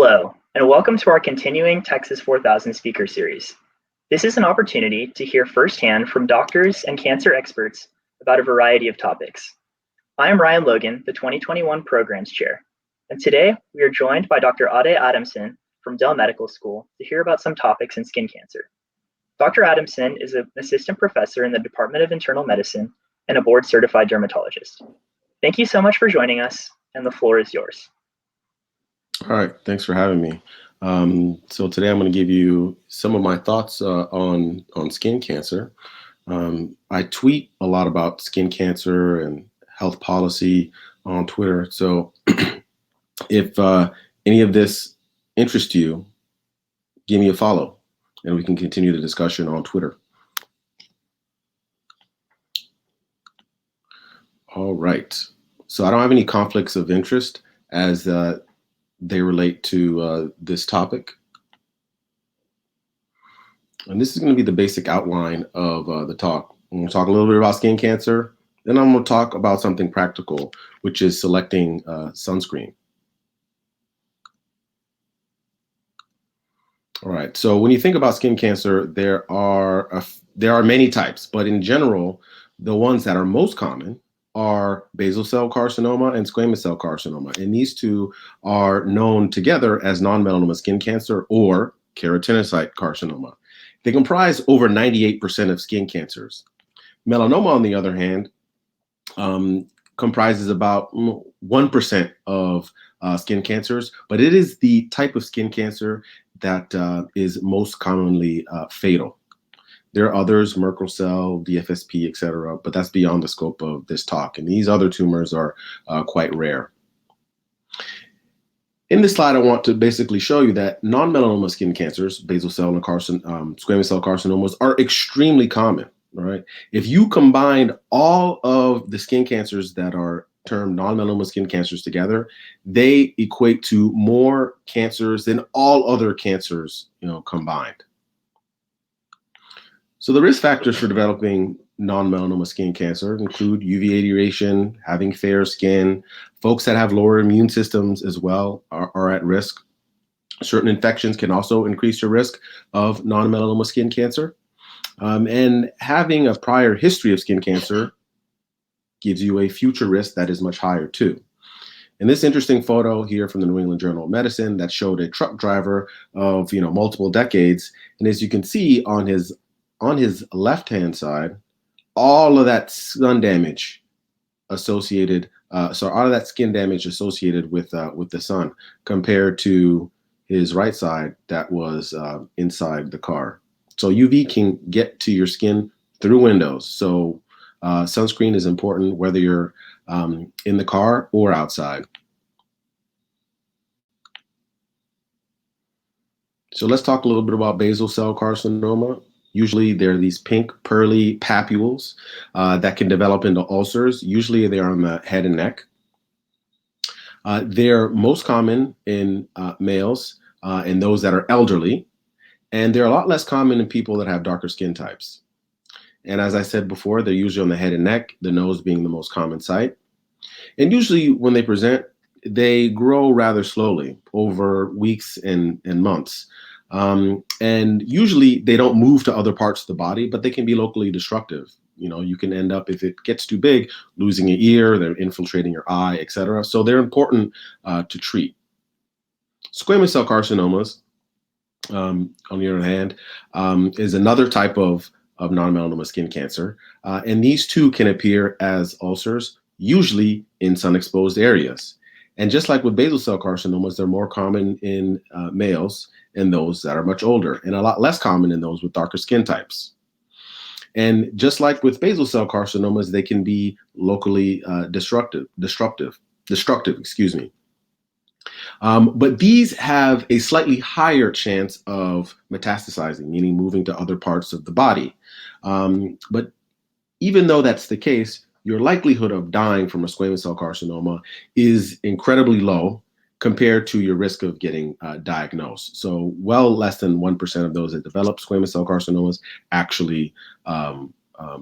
Hello, and welcome to our continuing Texas 4000 speaker series. This is an opportunity to hear firsthand from doctors and cancer experts about a variety of topics. I am Ryan Logan, the 2021 Programs Chair, and today we are joined by Dr. Ade Adamson from Dell Medical School to hear about some topics in skin cancer. Dr. Adamson is an assistant professor in the Department of Internal Medicine and a board-certified dermatologist. Thank you so much for joining us, and the floor is yours. All right, thanks for having me. So today I'm going to give you some of my thoughts on skin cancer. I tweet a lot about skin cancer and health policy on Twitter. So if any of this interests you, give me a follow and we can continue the discussion on Twitter. All right, so I don't have any conflicts of interest as they relate to this topic. And this is going to be the basic outline of the talk. I'm going to talk a little bit about skin cancer, then I'm going to talk about something practical, which is selecting sunscreen. All right, so when you think about skin cancer, there are many types, but in general, the ones that are most common are basal cell carcinoma and squamous cell carcinoma. And these two are known together as non-melanoma skin cancer or keratinocyte carcinoma. They comprise over 98% of skin cancers. Melanoma, on the other hand, comprises about 1% of skin cancers, but it is the type of skin cancer that is most commonly fatal. There are others, Merkel cell, DFSP, et cetera, but that's beyond the scope of this talk. And these other tumors are quite rare. In this slide, I want to basically show you that non-melanoma skin cancers, basal cell and squamous cell carcinomas, are extremely common, right? If you combine all of the skin cancers that are termed non-melanoma skin cancers together, they equate to more cancers than all other cancers, combined. So the risk factors for developing non-melanoma skin cancer include UVA radiation, having fair skin. Folks that have lower immune systems as well are at risk. Certain infections can also increase your risk of non-melanoma skin cancer. And having a prior history of skin cancer gives you a future risk that is much higher too. And this interesting photo here from the New England Journal of Medicine that showed a truck driver of multiple decades. And as you can see on his left-hand side, all of that sun damage associated, all of that skin damage associated with the sun, compared to his right side that was inside the car. So UV can get to your skin through windows. So sunscreen is important whether you're in the car or outside. So let's talk a little bit about basal cell carcinoma. Usually there are these pink pearly papules that can develop into ulcers. Usually they are on the head and neck. They're most common in males and those that are elderly. And they're a lot less common in people that have darker skin types. And as I said before, they're usually on the head and neck, the nose being the most common site. And usually when they present, they grow rather slowly over weeks and months. And usually they don't move to other parts of the body, but they can be locally destructive. You can end up, if it gets too big, losing an ear, they're infiltrating your eye, et cetera. So they're important to treat. Squamous cell carcinomas, on the other hand, is another type of non-melanoma skin cancer. And these too can appear as ulcers, usually in sun-exposed areas. And just like with basal cell carcinomas, they're more common in males and those that are much older, and a lot less common in those with darker skin types. And just like with basal cell carcinomas, they can be locally destructive, excuse me. But these have a slightly higher chance of metastasizing, meaning moving to other parts of the body. But even though that's the case, your likelihood of dying from a squamous cell carcinoma is incredibly low compared to your risk of getting diagnosed. So well less than 1% of those that develop squamous cell carcinomas actually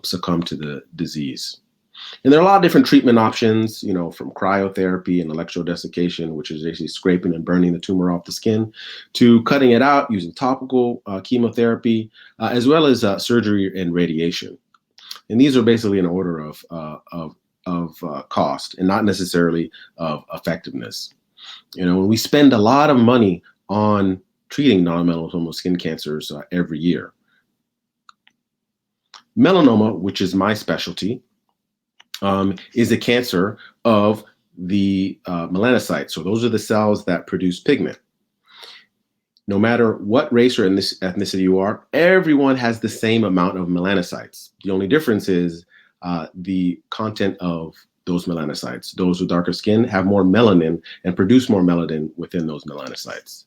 succumb to the disease. And there are a lot of different treatment options, from cryotherapy and electrodesiccation, which is basically scraping and burning the tumor off the skin, to cutting it out using topical chemotherapy, as well as surgery and radiation. And these are basically in order of cost and not necessarily of effectiveness. When we spend a lot of money on treating non-melanoma skin cancers every year. Melanoma, which is my specialty, is a cancer of the melanocytes. So those are the cells that produce pigment. No matter what race or ethnicity you are, everyone has the same amount of melanocytes. The only difference is the content of those melanocytes. Those with darker skin have more melanin and produce more melanin within those melanocytes.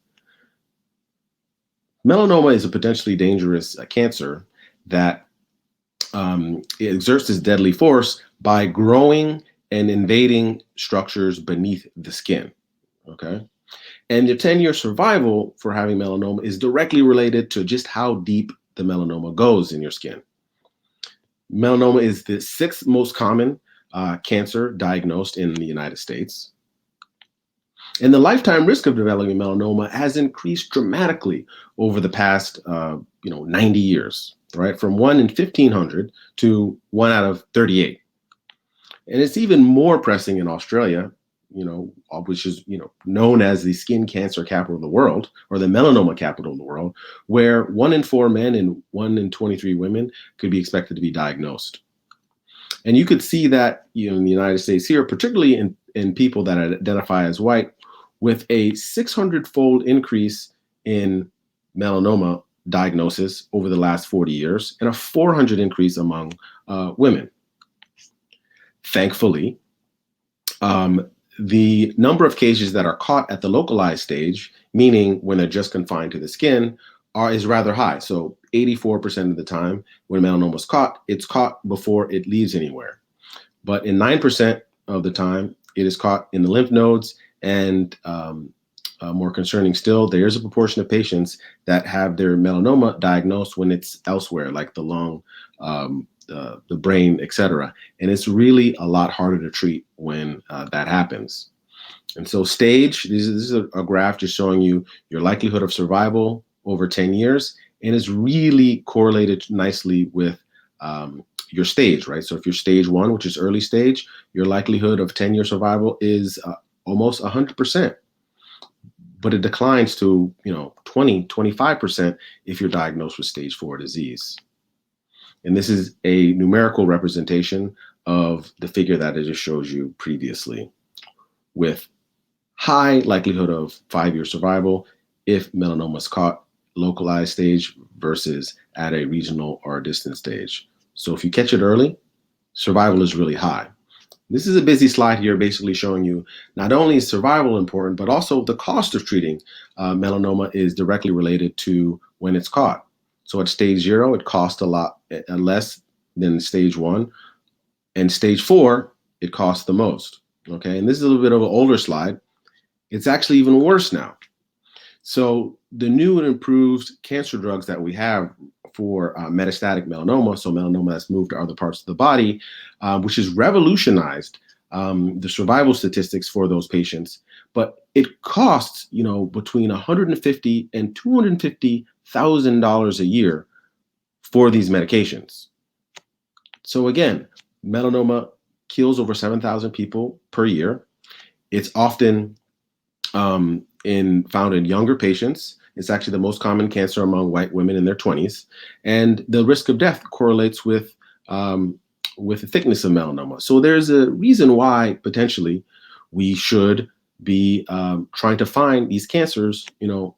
Melanoma is a potentially dangerous cancer that it exerts its deadly force by growing and invading structures beneath the skin, okay? And your 10-year survival for having melanoma is directly related to just how deep the melanoma goes in your skin. Melanoma is the 6th most common cancer diagnosed in the United States. And the lifetime risk of developing melanoma has increased dramatically over the past 90 years. Right, from 1 in 1,500 to 1 out of 38. And it's even more pressing in Australia, which is, known as the skin cancer capital of the world, or the melanoma capital of the world, where 1 in 4 men and 1 in 23 women could be expected to be diagnosed. And you could see that, in the United States here, particularly in people that identify as white, with a 600-fold increase in melanoma diagnosis over the last 40 years and a 400 increase among women. Thankfully, the number of cases that are caught at the localized stage, meaning when they're just confined to the skin, is rather high. So 84% of the time when melanoma is caught, it's caught before it leaves anywhere. But in 9% of the time, it is caught in the lymph nodes, and more concerning still, there is a proportion of patients that have their melanoma diagnosed when it's elsewhere, like the lung, the brain, etc. And it's really a lot harder to treat when that happens. And so stage, this is a graph just showing you your likelihood of survival over 10 years, and it's really correlated nicely with your stage, right? So if you're stage 1, which is early stage, your likelihood of 10-year survival is almost 100%. But it declines to 20, 25% if you're diagnosed with stage 4 disease. And this is a numerical representation of the figure that I just showed you previously, with high likelihood of 5-year survival if melanoma is caught localized stage versus at a regional or a distant stage. So if you catch it early, survival is really high. This is a busy slide here, basically showing you not only is survival important, but also the cost of treating melanoma is directly related to when it's caught. So at stage 0, it costs a lot less than stage 1. And stage 4, it costs the most. Okay, and this is a little bit of an older slide. It's actually even worse now. So the new and improved cancer drugs that we have for metastatic melanoma, so melanoma that's moved to other parts of the body, which has revolutionized the survival statistics for those patients. But it costs, between $150,000 and $250,000 a year for these medications. So again, melanoma kills over 7,000 people per year. It's often found in younger patients. It's actually the most common cancer among white women in their 20s. And the risk of death correlates with the thickness of melanoma. So there's a reason why potentially we should be trying to find these cancers,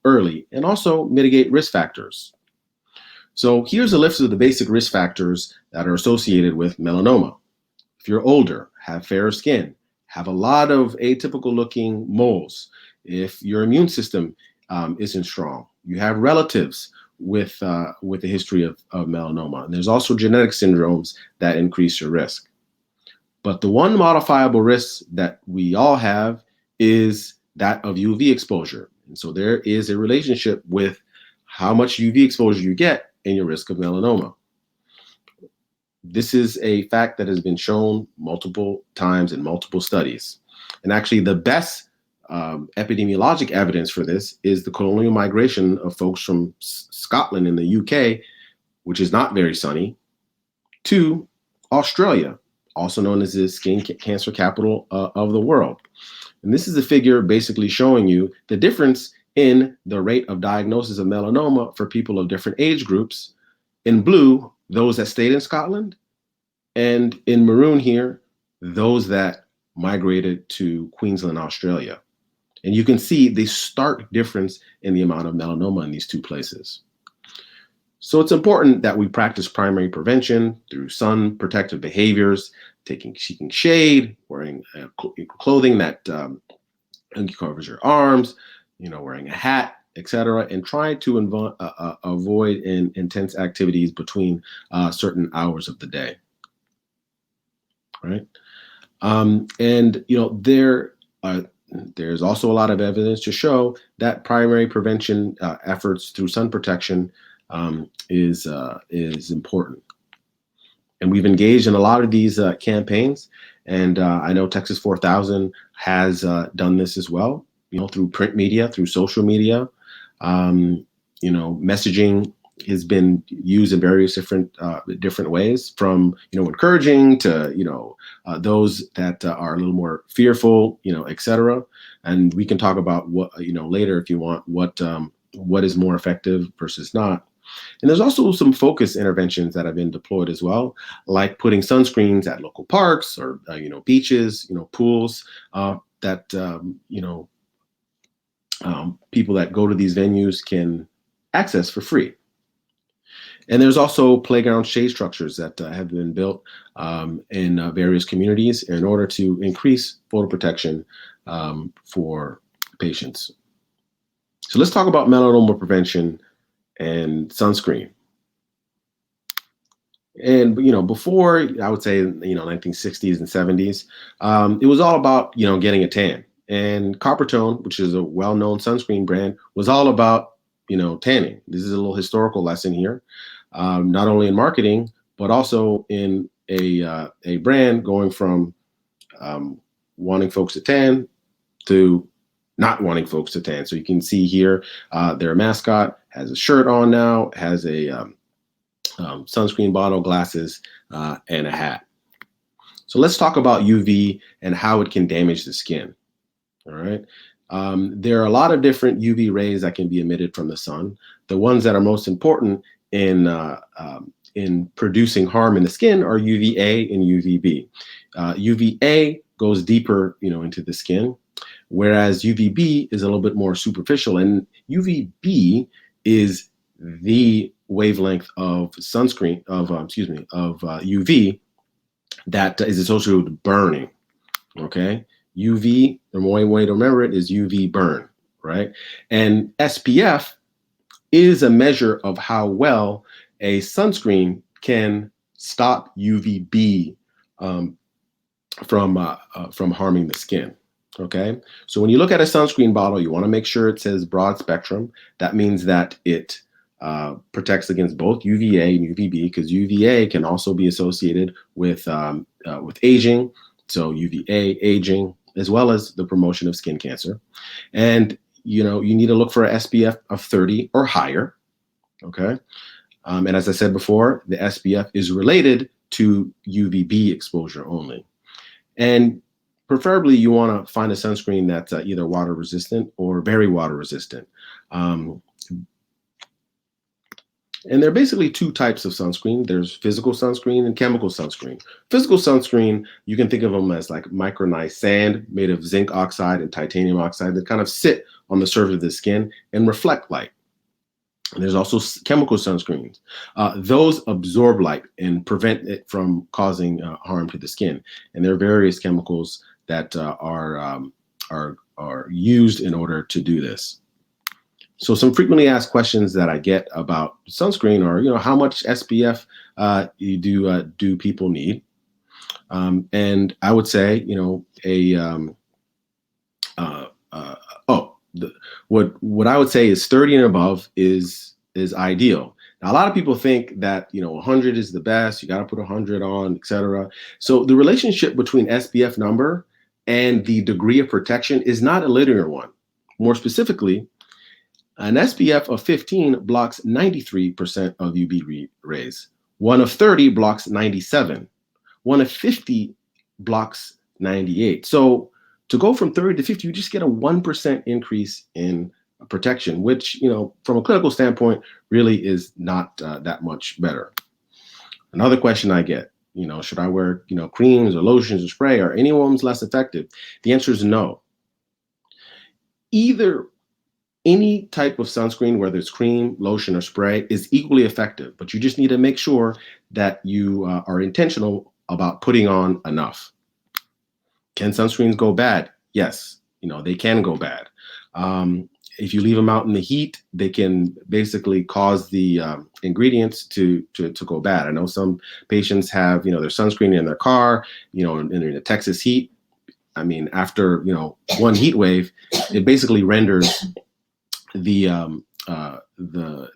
early, and also mitigate risk factors. So here's a list of the basic risk factors that are associated with melanoma. If you're older, have fairer skin, have a lot of atypical looking moles, if your immune system isn't strong, you have relatives with a history of melanoma. And there's also genetic syndromes that increase your risk. But the one modifiable risk that we all have is that of UV exposure. And so there is a relationship with how much UV exposure you get and your risk of melanoma. This is a fact that has been shown multiple times in multiple studies. And actually, the best epidemiologic evidence for this is the colonial migration of folks from Scotland in the UK, which is not very sunny, to Australia, also known as the skin cancer capital of the world. And this is a figure basically showing you the difference in the rate of diagnosis of melanoma for people of different age groups. In blue, those that stayed in Scotland, and in maroon here, those that migrated to Queensland, Australia. And you can see the stark difference in the amount of melanoma in these two places. So it's important that we practice primary prevention through sun protective behaviors, seeking shade, wearing clothing that covers your arms, wearing a hat, etc., and try to avoid intense activities between certain hours of the day. Right, and there's also a lot of evidence to show that primary prevention efforts through sun protection is important. And we've engaged in a lot of these campaigns, and I know Texas 4000 has done this as well, through print media, through social media. Messaging has been used in various different ways, from encouraging to those that are a little more fearful, etc. And we can talk about what later if you want what is more effective versus not. And there's also some focus interventions that have been deployed as well, like putting sunscreens at local parks or beaches, pools that people that go to these venues can access for free. And there's also playground shade structures that have been built in various communities in order to increase photoprotection for patients. So let's talk about melanoma prevention and sunscreen. And before, I would say 1960s and 70s, it was all about getting a tan. And Coppertone, which is a well-known sunscreen brand, was all about tanning. This is a little historical lesson here, not only in marketing but also in a brand going from wanting folks to tan to not wanting folks to tan. So you can see here, their mascot has a shirt on now, has a sunscreen bottle, glasses, and a hat. So let's talk about UV and how it can damage the skin. All right. There are a lot of different UV rays that can be emitted from the sun. The ones that are most important in producing harm in the skin are UVA and UVB. UVA goes deeper, into the skin, whereas UVB is a little bit more superficial. And UVB is the wavelength of sunscreen of UV that is associated with burning. Okay, UV, the one way to remember it is UV burn, right? And SPF is a measure of how well a sunscreen can stop UVB from harming the skin. Okay, so when you look at a sunscreen bottle, you want to make sure it says broad spectrum. That means that it protects against both UVA and UVB, because UVA can also be associated with aging. So UVA, aging, as well as the promotion of skin cancer. And you need to look for an SPF of 30 or higher. Okay, and as I said before, the SPF is related to UVB exposure only. And preferably, you want to find a sunscreen that's either water resistant or very water resistant. And there are basically two types of sunscreen. There's physical sunscreen and chemical sunscreen. Physical sunscreen, you can think of them as like micronized sand made of zinc oxide and titanium oxide that kind of sit on the surface of the skin and reflect light. And there's also chemical sunscreens. Those absorb light and prevent it from causing harm to the skin. And there are various chemicals that are used in order to do this. So some frequently asked questions that I get about sunscreen are, how much SPF do people need? And I would say, what I would say is 30 and above is ideal. Now, a lot of people think that, 100 is the best, you got to put 100 on, etc. So the relationship between SPF number and the degree of protection is not a linear one. More specifically, an SPF of 15 blocks 93% of UV rays. One of 30 blocks 97. One of 50 blocks 98. So to go from 30 to 50, you just get a 1% increase in protection, which, from a clinical standpoint, really is not that much better. Another question I get, should I wear, creams or lotions or spray? Are any of them less effective? The answer is no. Any type of sunscreen, whether it's cream, lotion, or spray, is equally effective, but you just need to make sure that you are intentional about putting on enough. Can sunscreens go bad? Yes, they can go bad. If you leave them out in the heat, they can basically cause the ingredients to go bad. I know some patients have, their sunscreen in their car, in the Texas heat. I mean, after, one heat wave, it basically renders the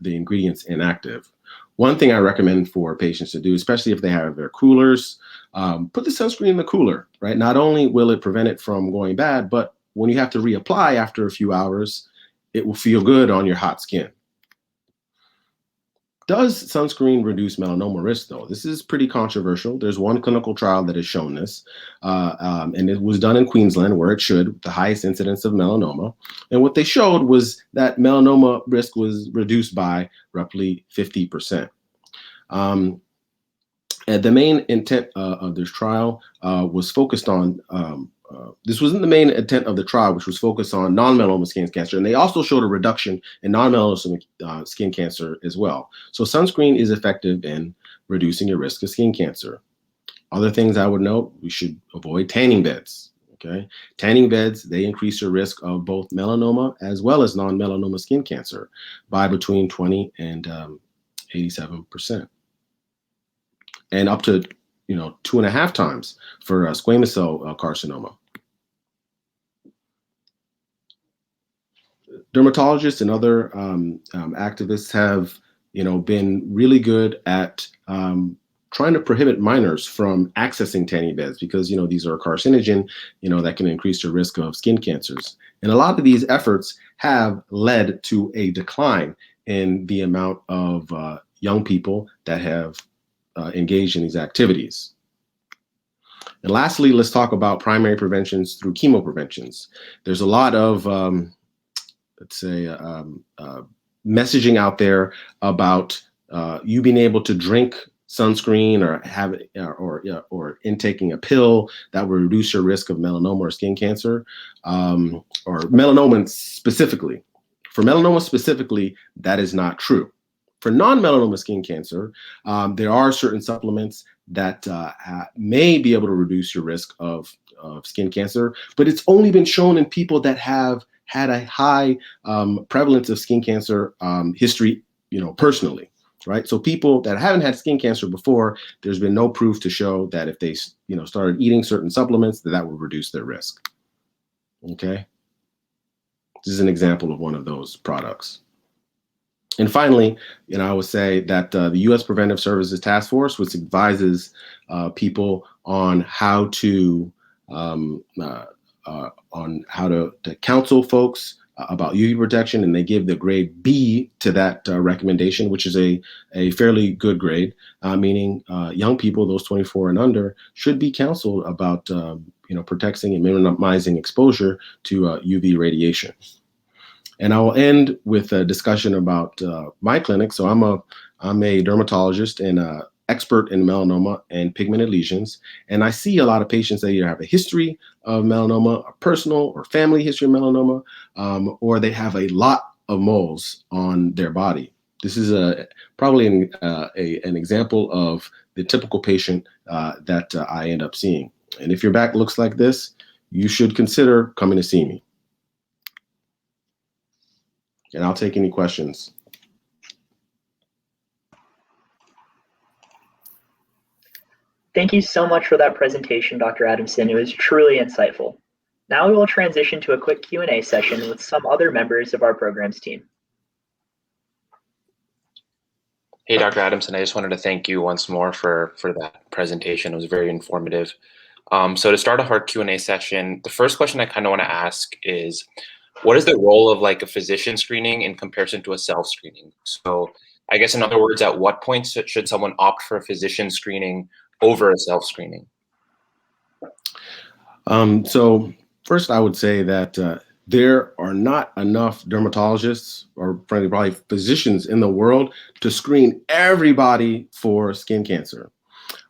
ingredients inactive. One thing I recommend for patients to do, especially if they have their coolers, put the sunscreen in the cooler, right? Not only will it prevent it from going bad, but when you have to reapply after a few hours, it will feel good on your hot skin. Does sunscreen reduce melanoma risk, though? This is pretty controversial. There's one clinical trial that has shown this, and it was done in Queensland, where it should, the highest incidence of melanoma. And what they showed was that melanoma risk was reduced by roughly 50%. And the main intent of this trial was focused on this wasn't the main intent of the trial, which was focused on non-melanoma skin cancer. And they also showed a reduction in non-melanoma skin cancer as well. So sunscreen is effective in reducing your risk of skin cancer. Other things I would note, we should avoid tanning beds. Okay, tanning beds, they increase your risk of both melanoma as well as non-melanoma skin cancer by between 20 and 87%. And up to 2.5 times for squamous cell carcinoma. Dermatologists and other activists have, been really good at trying to prohibit minors from accessing tanning beds because, these are carcinogen, that can increase your risk of skin cancers. And a lot of these efforts have led to a decline in the amount of young people that have engaged in these activities. And lastly, let's talk about primary preventions through chemopreventions. There's a lot of, messaging out there about you being able to drink sunscreen or have or intaking a pill that will reduce your risk of melanoma or skin cancer, or melanoma specifically. For melanoma specifically, that is not true. For non-melanoma skin cancer, there are certain supplements that may be able to reduce your risk of skin cancer, but it's only been shown in people that have had a high prevalence of skin cancer history, personally, right? So people that haven't had skin cancer before, there's been no proof to show that if they, started eating certain supplements, that would reduce their risk. Okay, this is an example of one of those products. And finally, I would say that the U.S. Preventive Services Task Force, which advises people on how to counsel folks about UV protection, and they give the grade B to that recommendation, which is a fairly good grade, meaning young people, those 24 and under, should be counseled about protecting and minimizing exposure to UV radiation. And I will end with a discussion about my clinic. So I'm a dermatologist and an expert in melanoma and pigmented lesions. And I see a lot of patients that either have a history of melanoma, a personal or family history of melanoma, or they have a lot of moles on their body. This is probably an example of the typical patient that I end up seeing. And if your back looks like this, you should consider coming to see me. And I'll take any questions. Thank you so much for that presentation, Dr. Adamson. It was truly insightful. Now we will transition to a quick Q&A session with some other members of our programs team. Hey, Dr. Adamson, I just wanted to thank you once more for that presentation. It was very informative. So to start off our Q&A session, the first question I kind of want to ask is, what is the role of like a physician screening in comparison to a self-screening? So I guess in other words, at what point should someone opt for a physician screening over a self-screening? So first, I would say that there are not enough dermatologists or frankly, probably physicians in the world to screen everybody for skin cancer.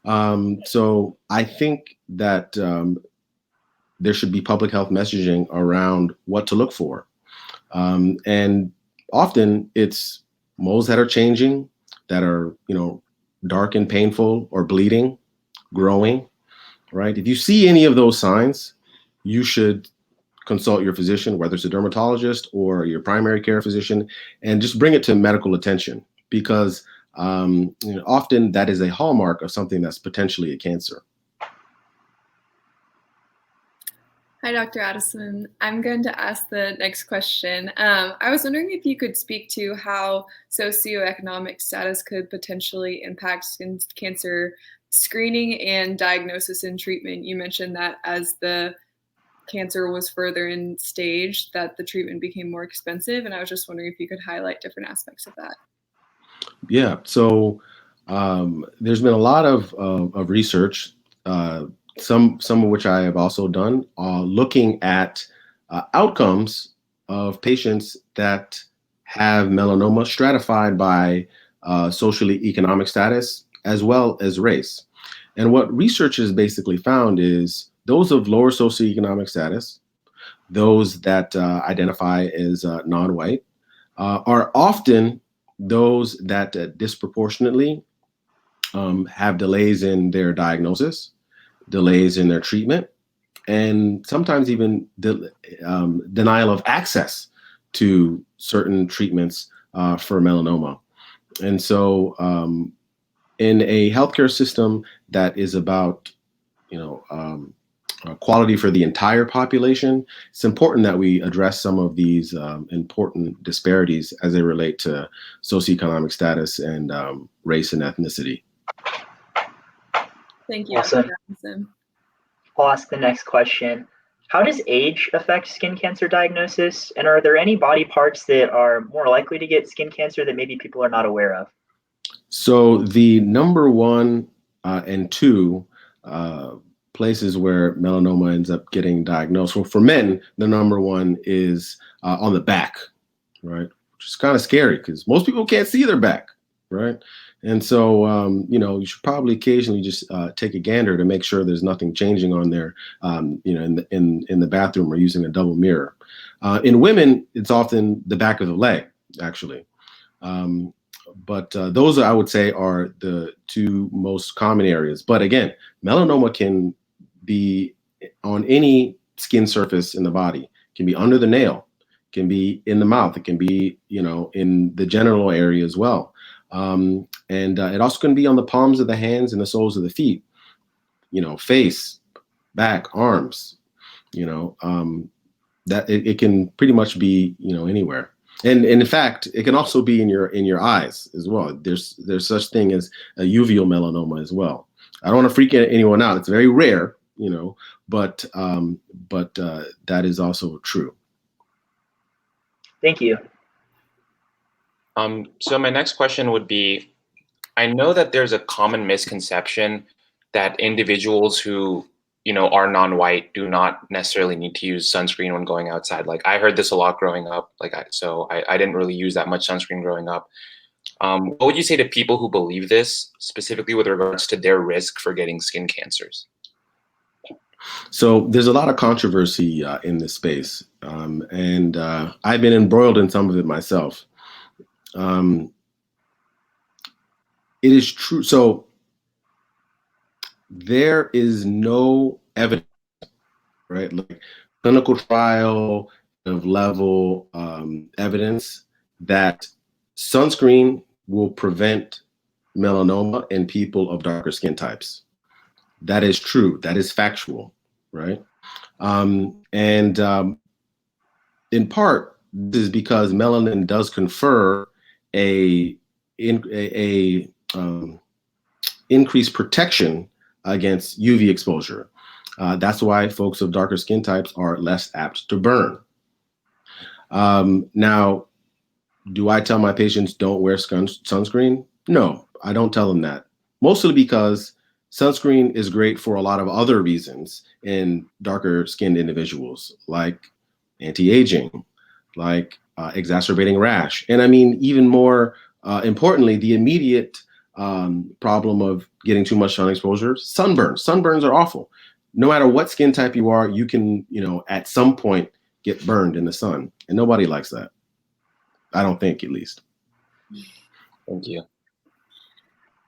So I think that there should be public health messaging around what to look for. And often it's moles that are changing, that are, dark and painful or bleeding, growing, right? If you see any of those signs, you should consult your physician, whether it's a dermatologist or your primary care physician, and just bring it to medical attention because often that is a hallmark of something that's potentially a cancer. Hi, Dr. Addison. I'm going to ask the next question. I was wondering if you could speak to how socioeconomic status could potentially impact skin cancer screening and diagnosis and treatment. You mentioned that as the cancer was further in stage, that the treatment became more expensive, and I was just wondering if you could highlight different aspects of that. Yeah, so there's been a lot of research, some of which I have also done, looking at outcomes of patients that have melanoma stratified by socially economic status as well as race. And what research has basically found is those of lower socioeconomic status, those that identify as non-white, are often those that disproportionately have delays in their diagnosis, delays in their treatment, and sometimes even denial of access to certain treatments for melanoma. And so in a healthcare system that is about, quality for the entire population, it's important that we address some of these important disparities as they relate to socioeconomic status and race and ethnicity. Thank you, Awesome. Dr. Adamson. I'll ask the next question. How does age affect skin cancer diagnosis? And are there any body parts that are more likely to get skin cancer that maybe people are not aware of? So the number one and two places where melanoma ends up getting diagnosed. Well, for men, the number one is on the back, right? Which is kind of scary because most people can't see their back, right? And so, you should probably occasionally just take a gander to make sure there's nothing changing on there, in the bathroom or using a double mirror. In women, it's often the back of the leg, actually. But those, I would say, are the two most common areas. But again, melanoma can be on any skin surface in the body. It can be under the nail, it can be in the mouth, it can be, in the genital area as well. And it also can be on the palms of the hands and the soles of the feet, face, back, arms, that it can pretty much be, anywhere. And in fact, it can also be in your eyes as well. There's such thing as a uveal melanoma as well. I don't want to freak anyone out. It's very rare, but that is also true. Thank you. So my next question would be, I know that there's a common misconception that individuals who, are non-white do not necessarily need to use sunscreen when going outside. Like I heard this a lot growing up. I didn't really use that much sunscreen growing up. What would you say to people who believe this, specifically with regards to their risk for getting skin cancers? So there's a lot of controversy in this space, and I've been embroiled in some of it myself. It is true. So there is no evidence, right? Like clinical trial of level evidence that sunscreen will prevent melanoma in people of darker skin types. That is true. That is factual, right? In part, this is because melanin does confer a increased protection against UV exposure. That's why folks of darker skin types are less apt to burn. Now, do I tell my patients don't wear sunscreen? No, I don't tell them that. Mostly because sunscreen is great for a lot of other reasons in darker skinned individuals, like anti-aging, like exacerbating rash. And I mean, even more importantly, the immediate problem of getting too much sun exposure, sunburns. Sunburns are awful. No matter what skin type you are, you can, at some point get burned in the sun, and nobody likes that. I don't think, at least. Thank you.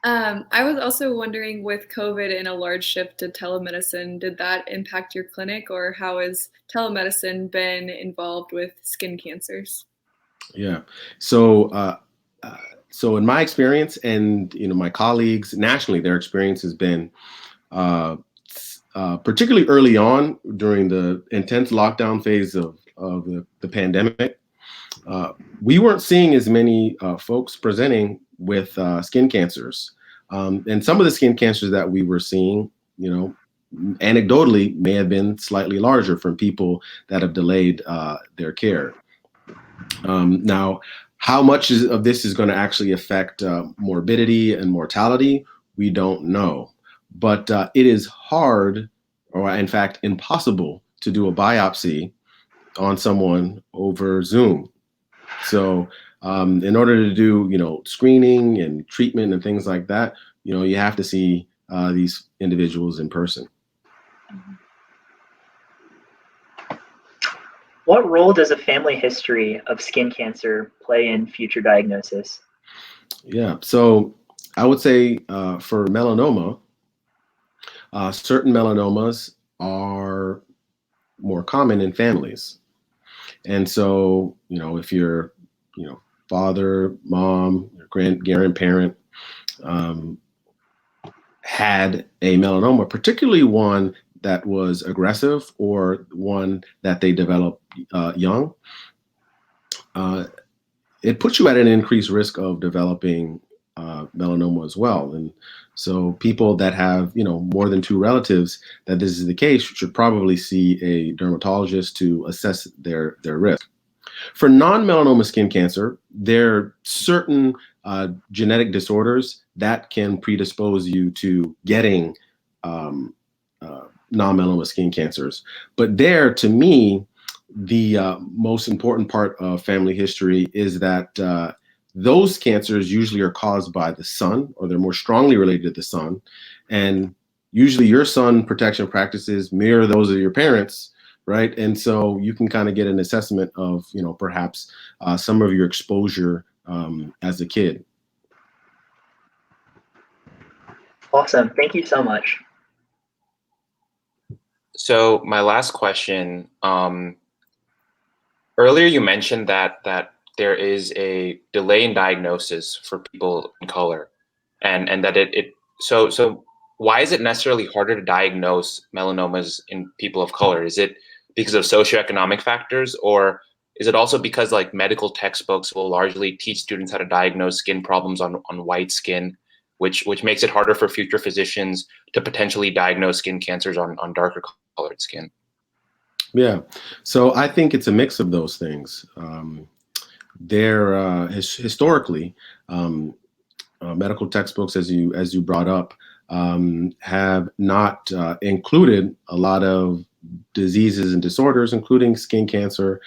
I was also wondering, with COVID and a large shift to telemedicine, did that impact your clinic, or how has telemedicine been involved with skin cancers? Yeah. So in my experience, and my colleagues nationally, their experience has been particularly early on during the intense lockdown phase of the pandemic. We weren't seeing as many folks presenting with skin cancers. And some of the skin cancers that we were seeing, anecdotally may have been slightly larger from people that have delayed their care. Now, how much of this is going to actually affect morbidity and mortality, we don't know. But it is hard, or in fact, impossible to do a biopsy on someone over Zoom. So in order to do, screening and treatment and things like that, you have to see these individuals in person. What role does a family history of skin cancer play in future diagnosis? Yeah, so I would say for melanoma, certain melanomas are more common in families. And so, if your, father, mom, your grandparent had a melanoma, particularly one that was aggressive or one that they developed young, it puts you at an increased risk of developing melanoma as well. And so people that have, more than two relatives that this is the case should probably see a dermatologist to assess their risk. For non-melanoma skin cancer, there are certain genetic disorders that can predispose you to getting non-melanoma skin cancers. But there, to me, the most important part of family history is that those cancers usually are caused by the sun, or they're more strongly related to the sun. And usually your sun protection practices mirror those of your parents, right? And so you can kind of get an assessment of, perhaps some of your exposure as a kid. Awesome. Thank you so much. So my last question, earlier you mentioned that there is a delay in diagnosis for people in color, and that so why is it necessarily harder to diagnose melanomas in people of color? Is it because of socioeconomic factors, or is it also because like medical textbooks will largely teach students how to diagnose skin problems on white skin, which makes it harder for future physicians to potentially diagnose skin cancers on darker colored skin? Yeah, so I think it's a mix of those things. There historically, medical textbooks, as you brought up, have not included a lot of diseases and disorders, including skin cancer,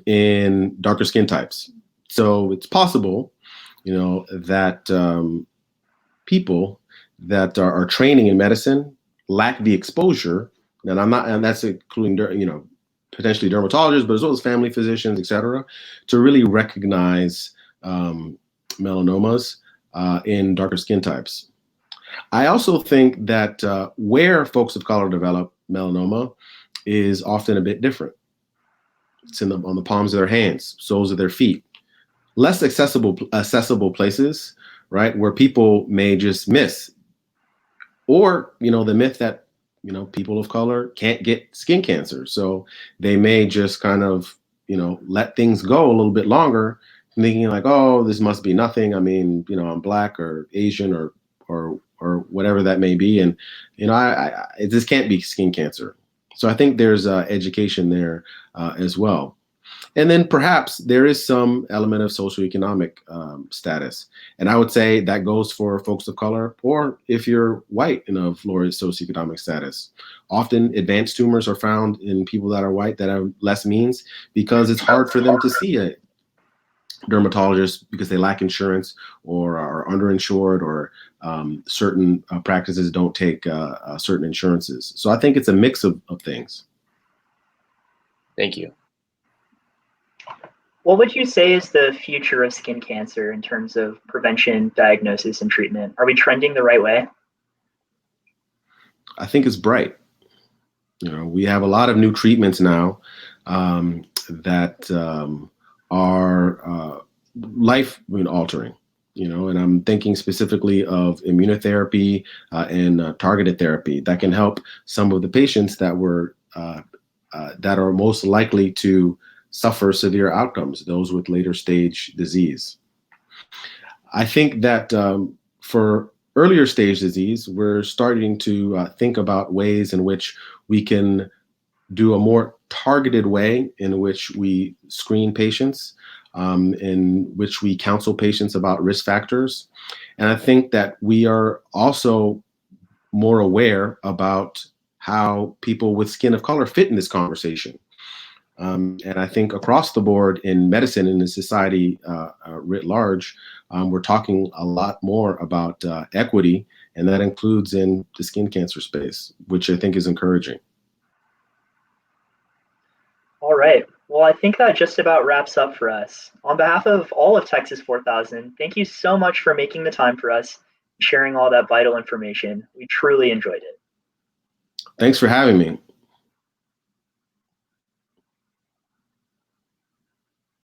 in darker skin types. So it's possible, that people that are training in medicine lack the exposure, and that's including, potentially dermatologists, but as well as family physicians, et cetera, to really recognize melanomas in darker skin types. I also think that where folks of color develop melanoma is often a bit different. It's on the palms of their hands, soles of their feet, less accessible places, right, where people may just miss, or the myth that people of color can't get skin cancer, so they may just kind of let things go a little bit longer thinking like, oh, this must be nothing. I mean, I'm Black or Asian or whatever that may be, and this can't be skin cancer. So I think there's education there as well. And then perhaps there is some element of socioeconomic status. And I would say that goes for folks of color, or if you're white and of lower socioeconomic status. Often advanced tumors are found in people that are white that have less means, because it's hard for them to see a dermatologist because they lack insurance or are underinsured, or certain practices don't take certain insurances. So I think it's a mix of things. Thank you. What would you say is the future of skin cancer in terms of prevention, diagnosis, and treatment? Are we trending the right way? I think it's bright. We have a lot of new treatments now that are life altering. And I'm thinking specifically of immunotherapy and targeted therapy that can help some of the patients that are most likely to suffer severe outcomes, those with later stage disease. I think that for earlier stage disease, we're starting to think about ways in which we can do a more targeted way in which we screen patients, in which we counsel patients about risk factors. And I think that we are also more aware about how people with skin of color fit in this conversation. And I think across the board in medicine and in society writ large, we're talking a lot more about equity, and that includes in the skin cancer space, which I think is encouraging. All right. Well, I think that just about wraps up for us. On behalf of all of Texas 4000, thank you so much for making the time for us, sharing all that vital information. We truly enjoyed it. Thanks for having me.